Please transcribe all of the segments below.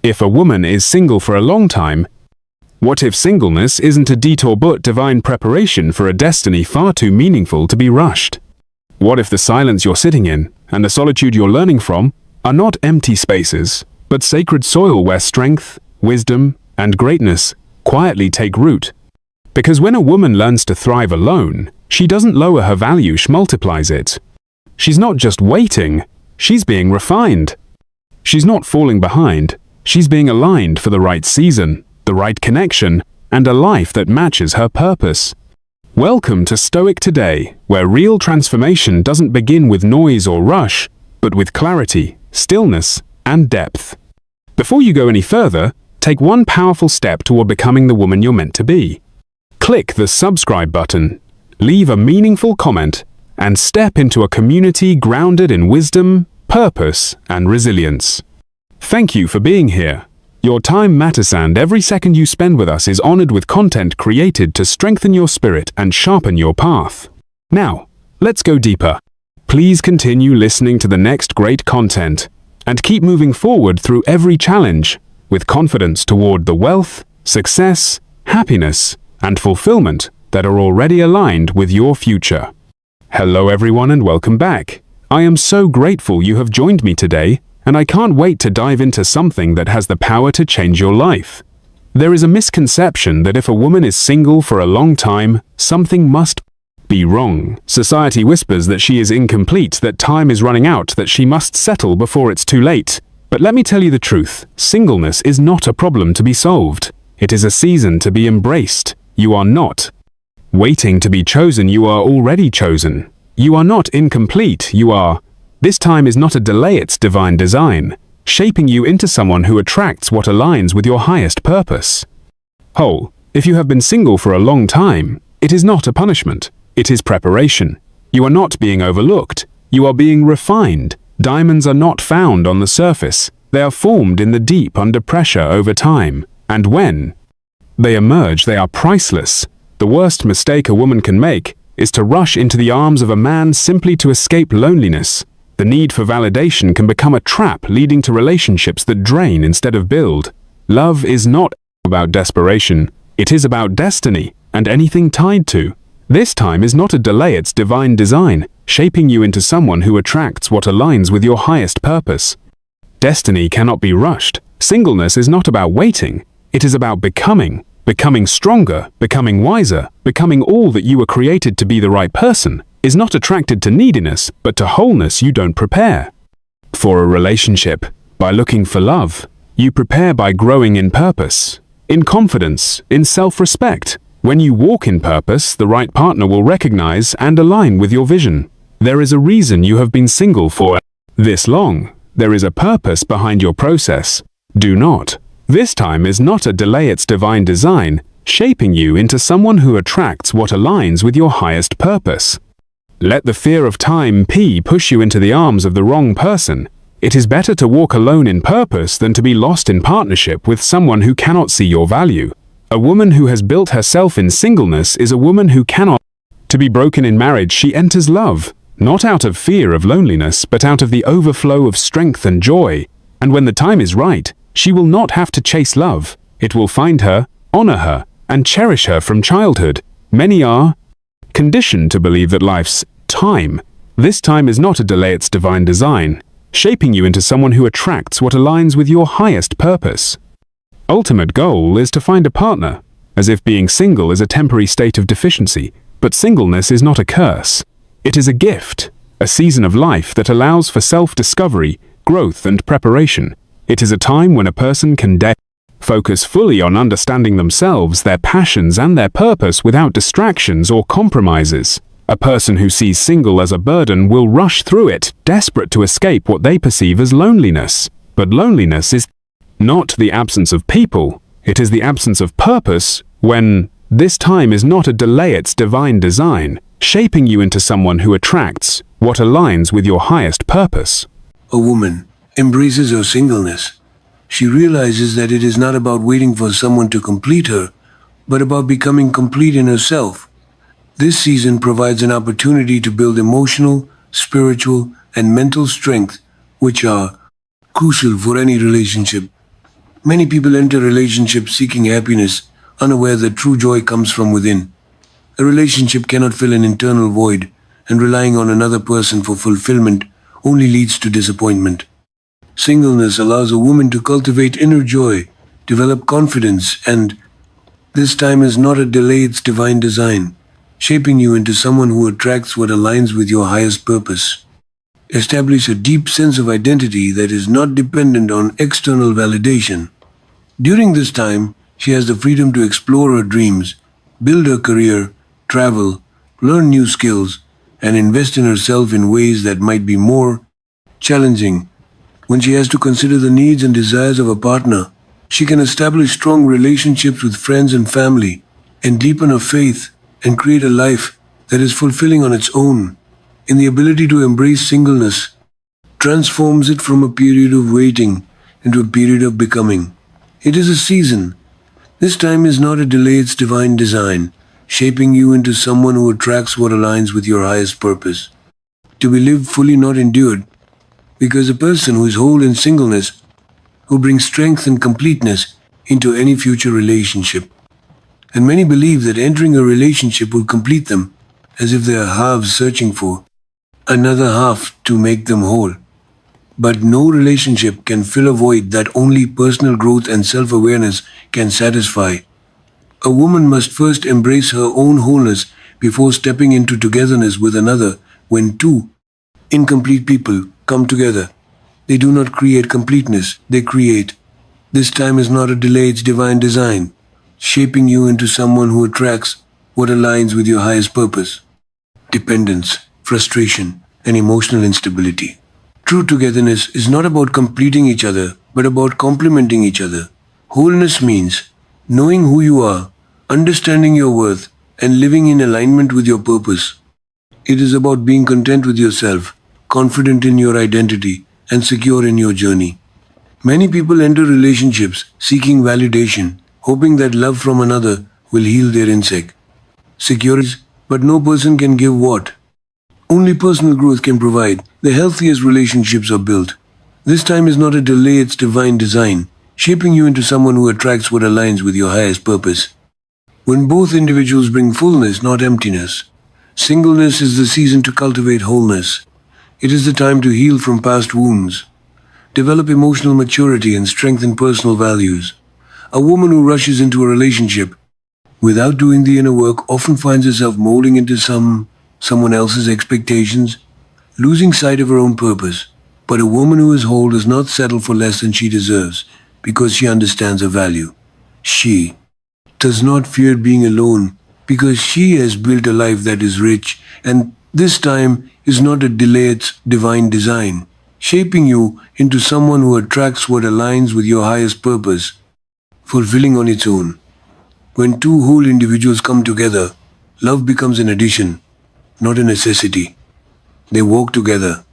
if a woman is single for a long time, what if singleness isn't a detour but divine preparation for a destiny far too meaningful to be rushed? What if the silence you're sitting in, and the solitude you're learning from, are not empty spaces, but sacred soil where strength, wisdom, and greatness quietly take root? Because when a woman learns to thrive alone, she doesn't lower her value, she multiplies it. She's not just waiting, she's being refined. She's not falling behind, she's being aligned for the right season, the right connection, and a life that matches her purpose. Welcome to Stoic Today, where real transformation doesn't begin with noise or rush, but with clarity, stillness, and depth. Before you go any further, take one powerful step toward becoming the woman you're meant to be. Click the subscribe button, leave a meaningful comment, and step into a community grounded in wisdom, purpose, and resilience. Thank you for being here. Your time matters, and every second you spend with us is honored with content created to strengthen your spirit and sharpen your path. Now, let's go deeper. Please continue listening to the next great content, and keep moving forward through every challenge with confidence toward the wealth, success, happiness, and fulfillment that are already aligned with your future. Hello everyone and welcome back. I am so grateful you have joined me today, and I can't wait to dive into something that has the power to change your life. There is a misconception that if a woman is single for a long time, something must be wrong. Society whispers that she is incomplete, that time is running out, that she must settle before it's too late. But let me tell you the truth, singleness is not a problem to be solved. It is a season to be embraced. You are not waiting to be chosen, you are already chosen. You are not incomplete, you are. This time is not a delay, it's divine design, shaping you into someone who attracts what aligns with your highest purpose. If you have been single for a long time, it is not a punishment, it is preparation. You are not being overlooked, you are being refined. Diamonds are not found on the surface, they are formed in the deep under pressure over time, and when they emerge, they are priceless. The worst mistake a woman can make is to rush into the arms of a man simply to escape loneliness. The need for validation can become a trap, leading to relationships that drain instead of build. Love is not about desperation, it is about destiny and anything tied to. This time is not a delay, it's divine design, shaping you into someone who attracts what aligns with your highest purpose. Destiny cannot be rushed. Singleness is not about waiting, it is about becoming stronger, becoming wiser, becoming all that you were created to be. The right person is not attracted to neediness, but to wholeness. You don't prepare for a relationship by looking for love. You prepare by growing in purpose, in confidence, in self-respect. When you walk in purpose, the right partner will recognize and align with your vision. There is a reason you have been single for this long. There is a purpose behind your process. Do not. This time is not a delay, it's divine design, shaping you into someone who attracts what aligns with your highest purpose. Let the fear of time push you into the arms of the wrong person. It is better to walk alone in purpose than to be lost in partnership with someone who cannot see your value. A woman who has built herself in singleness is a woman who cannot to be broken in marriage. She enters love, not out of fear of loneliness, but out of the overflow of strength and joy. And when the time is right, she will not have to chase love. It will find her, honor her, and cherish her from childhood. Many are conditioned to believe that life's time. This time is not a delay, it's divine design, shaping you into someone who attracts what aligns with your highest purpose. Ultimate goal is to find a partner, as if being single is a temporary state of deficiency, but singleness is not a curse. It is a gift, a season of life that allows for self-discovery, growth, and preparation. It is a time when a person can focus fully on understanding themselves, their passions, and their purpose without distractions or compromises. A person who sees single as a burden will rush through it, desperate to escape what they perceive as loneliness. But loneliness is not the absence of people, it is the absence of purpose. When this time is not a delay, it's divine design, shaping you into someone who attracts what aligns with your highest purpose. A woman embraces her singleness. She realizes that it is not about waiting for someone to complete her, but about becoming complete in herself. This season provides an opportunity to build emotional, spiritual, and mental strength, which are crucial for any relationship. Many people enter relationships seeking happiness, unaware that true joy comes from within. A relationship cannot fill an internal void, and relying on another person for fulfillment only leads to disappointment. Singleness allows a woman to cultivate inner joy, develop confidence, and this time is not a delay, it's divine design, shaping you into someone who attracts what aligns with your highest purpose. Establish a deep sense of identity that is not dependent on external validation. During this time, she has the freedom to explore her dreams, build her career, travel, learn new skills, and invest in herself in ways that might be more challenging. When she has to consider the needs and desires of a partner, she can establish strong relationships with friends and family, and deepen her faith and create a life that is fulfilling on its own. In the ability to embrace singleness, transforms it from a period of waiting into a period of becoming. It is a season. This time is not a delay, it's divine design, shaping you into someone who attracts what aligns with your highest purpose. To be lived fully, not endured, because a person who is whole in singleness who brings strength and completeness into any future relationship. And many believe that entering a relationship will complete them, as if they are halves searching for another half to make them whole. But no relationship can fill a void that only personal growth and self-awareness can satisfy. A woman must first embrace her own wholeness before stepping into togetherness with another. When two incomplete people come together, they do not create completeness, they create. This time is not a delay, it's divine design, shaping you into someone who attracts what aligns with your highest purpose. Dependence, frustration, and emotional instability. True togetherness is not about completing each other, but about complementing each other. Wholeness means knowing who you are, understanding your worth, and living in alignment with your purpose. It is about being content with yourself, confident in your identity, and secure in your journey. Many people enter relationships seeking validation, hoping that love from another will heal their insecurities, but no person can give what only personal growth can provide. The healthiest relationships are built. This time is not a delay, it's divine design, shaping you into someone who attracts what aligns with your highest purpose. When both individuals bring fullness, not emptiness. Singleness is the season to cultivate wholeness. It is the time to heal from past wounds, develop emotional maturity, and strengthen personal values. A woman who rushes into a relationship without doing the inner work often finds herself molding into someone else's expectations, losing sight of her own purpose. But a woman who is whole does not settle for less than she deserves because she understands her value. She does not fear being alone because she has built a life that is rich, and this time is not a delay, it's divine design, shaping you into someone who attracts what aligns with your highest purpose, fulfilling on its own. When two whole individuals come together, love becomes an addition, not a necessity. They walk together,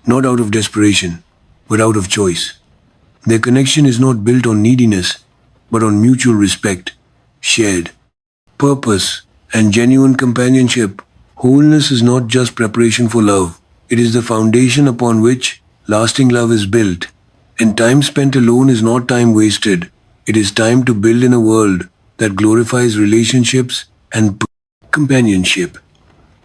not out of desperation, but out of choice. Their connection is not built on neediness, but on mutual respect, shared purpose, and genuine companionship. Wholeness is not just preparation for love, it is the foundation upon which lasting love is built. And time spent alone is not time wasted, it is time to build in a world that glorifies relationships and companionship.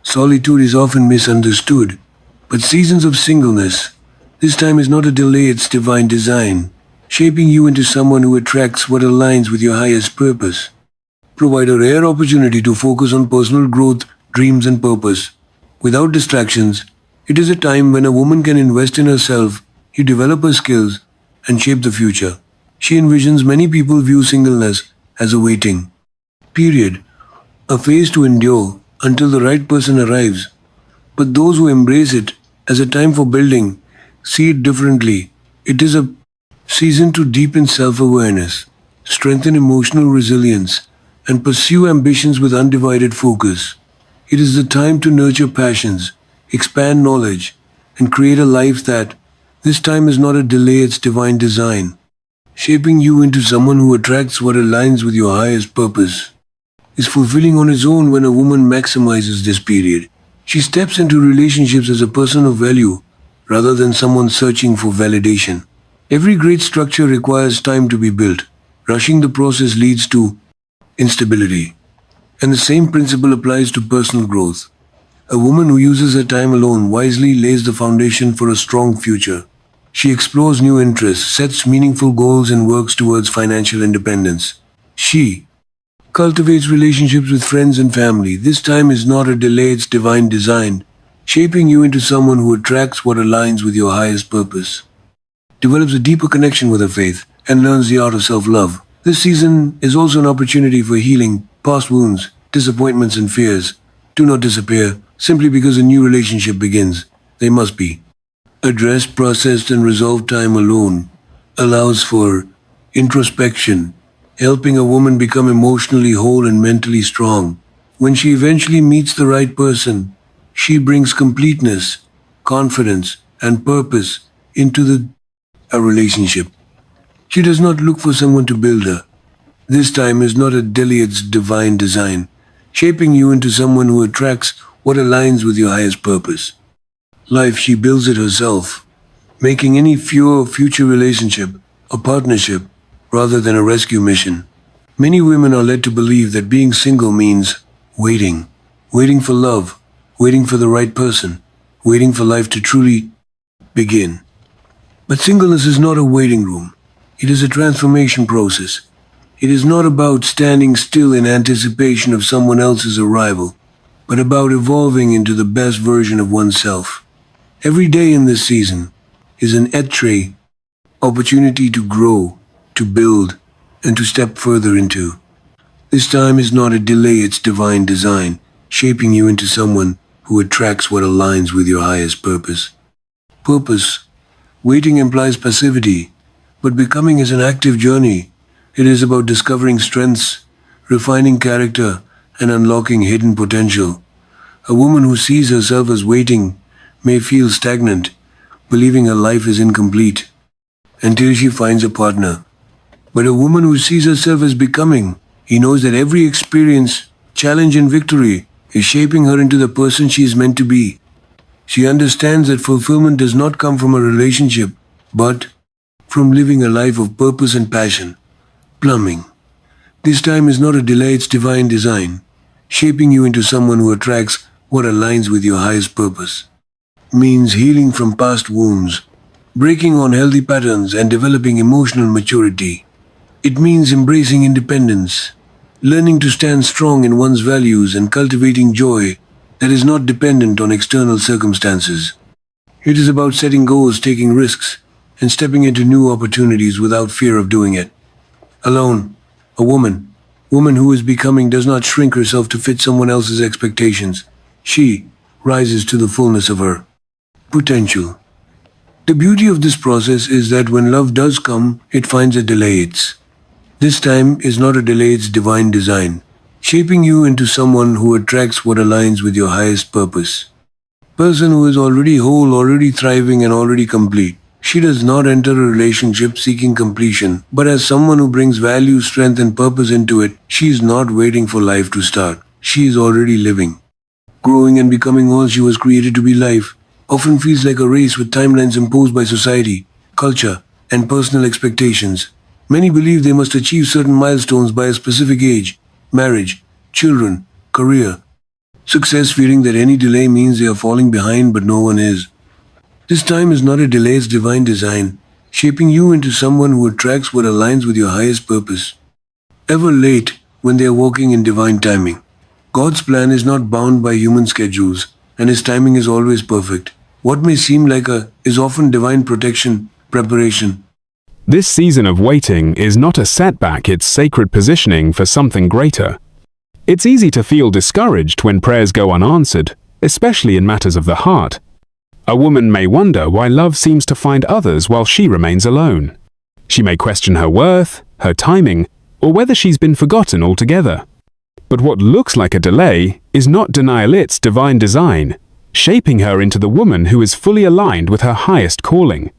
Solitude is often misunderstood, but seasons of singleness, this time is not a delay, it's divine design, shaping you into someone who attracts what aligns with your highest purpose. Provide a rare opportunity to focus on personal growth, dreams, and purpose. Without distractions, it is a time when a woman can invest in herself, develop her skills, and shape the future. She envisions many people view singleness as a waiting period, a phase to endure until the right person arrives. But those who embrace it as a time for building see it differently. It is a season to deepen self-awareness, strengthen emotional resilience, and pursue ambitions with undivided focus. It is the time to nurture passions, expand knowledge, and create a life that, this time is not a delay, it's divine design, shaping you into someone who attracts what aligns with your highest purpose. Is fulfilling on its own. When a woman maximizes this period, she steps into relationships as a person of value rather than someone searching for validation. Every great structure requires time to be built. Rushing the process leads to instability. And the same principle applies to personal growth. A woman who uses her time alone wisely lays the foundation for a strong future. She explores new interests, sets meaningful goals, and works towards financial independence. She cultivates relationships with friends and family. This time is not a delay, it's divine design, shaping you into someone who attracts what aligns with your highest purpose, develops a deeper connection with her faith, and learns the art of self-love. This season is also an opportunity for healing past wounds, disappointments, and fears. Do not disappear simply because a new relationship begins. They must be addressed, processed, and resolved. Time alone allows for introspection, helping a woman become emotionally whole and mentally strong. When she eventually meets the right person, she brings completeness, confidence, and purpose into a relationship. She does not look for someone to build her. This time is not a delay, it's divine design, shaping you into someone who attracts what aligns with your highest purpose. Life, she builds it herself, making any future relationship a partnership rather than a rescue mission. Many women are led to believe that being single means waiting, waiting for love, waiting for the right person, waiting for life to truly begin. But singleness is not a waiting room. It is a transformation process. It is not about standing still in anticipation of someone else's arrival, but about evolving into the best version of oneself. Every day in this season is an opportunity to grow, to build, and to step further into. This time is not a delay, it's divine design, shaping you into someone who attracts what aligns with your highest purpose. Purpose. Waiting implies passivity, but becoming is an active journey. It is about discovering strengths, refining character, and unlocking hidden potential. A woman who sees herself as waiting may feel stagnant, believing her life is incomplete, until she finds a partner. But a woman who sees herself as becoming, he knows that every experience, challenge, and victory is shaping her into the person she is meant to be. She understands that fulfillment does not come from a relationship, but from living a life of purpose and passion. Plumbing. This time is not a delay, it's divine design, shaping you into someone who attracts what aligns with your highest purpose. Means healing from past wounds, breaking unhealthy patterns, and developing emotional maturity. It means embracing independence, learning to stand strong in one's values, and cultivating joy that is not dependent on external circumstances. It is about setting goals, taking risks, and stepping into new opportunities without fear of doing it. Alone, a woman who is becoming does not shrink herself to fit someone else's expectations. She rises to the fullness of her potential. The beauty of this process is that when love does come, it finds a delay. This time is not a delay, it's divine design, shaping you into someone who attracts what aligns with your highest purpose. Person who is already whole, already thriving, and already complete. She does not enter a relationship seeking completion, but as someone who brings value, strength, and purpose into it. She is not waiting for life to start. She is already living, growing, and becoming all she was created to be. Life often feels like a race with timelines imposed by society, culture, and personal expectations. Many believe they must achieve certain milestones by a specific age, marriage, children, career, success, fearing that any delay means they are falling behind, but no one is. This time is not a delay, it's divine design, shaping you into someone who attracts what aligns with your highest purpose. Ever late when they are walking in divine timing. God's plan is not bound by human schedules, and His timing is always perfect. What may seem like is often divine protection, preparation. This season of waiting is not a setback, it's sacred positioning for something greater. It's easy to feel discouraged when prayers go unanswered, especially in matters of the heart. A woman may wonder why love seems to find others while she remains alone. She may question her worth, her timing, or whether she's been forgotten altogether. But what looks like a delay is not denial, it's divine design, shaping her into the woman who is fully aligned with her highest calling.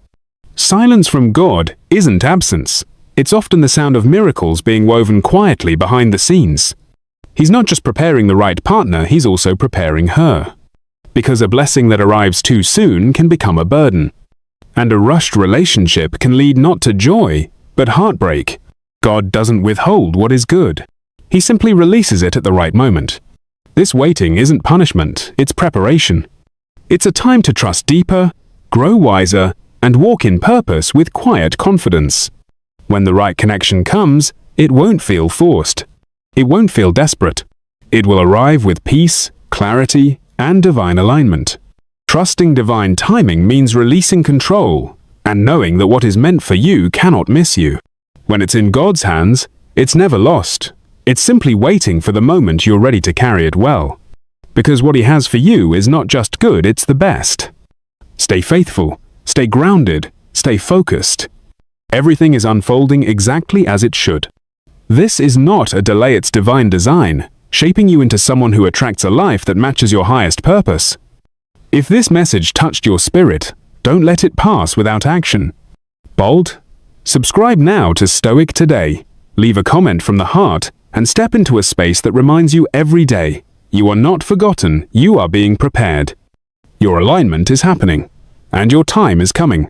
Silence from God isn't absence. It's often the sound of miracles being woven quietly behind the scenes. He's not just preparing the right partner, He's also preparing her. Because a blessing that arrives too soon can become a burden. And a rushed relationship can lead not to joy, but heartbreak. God doesn't withhold what is good. He simply releases it at the right moment. This waiting isn't punishment, it's preparation. It's a time to trust deeper, grow wiser, and walk in purpose with quiet confidence. When the right connection comes, it won't feel forced. It won't feel desperate. It will arrive with peace, clarity, and divine alignment. Trusting divine timing means releasing control and knowing that what is meant for you cannot miss you. When it's in God's hands, it's never lost. It's simply waiting for the moment you're ready to carry it well. Because what He has for you is not just good, it's the best. Stay faithful, stay grounded, stay focused. Everything is unfolding exactly as it should. This is not a delay, it's divine design, shaping you into someone who attracts a life that matches your highest purpose. If this message touched your spirit, don't let it pass without action. Bold? Subscribe now to Stoic Today. Leave a comment from the heart and step into a space that reminds you every day, you are not forgotten, you are being prepared. Your alignment is happening, and your time is coming.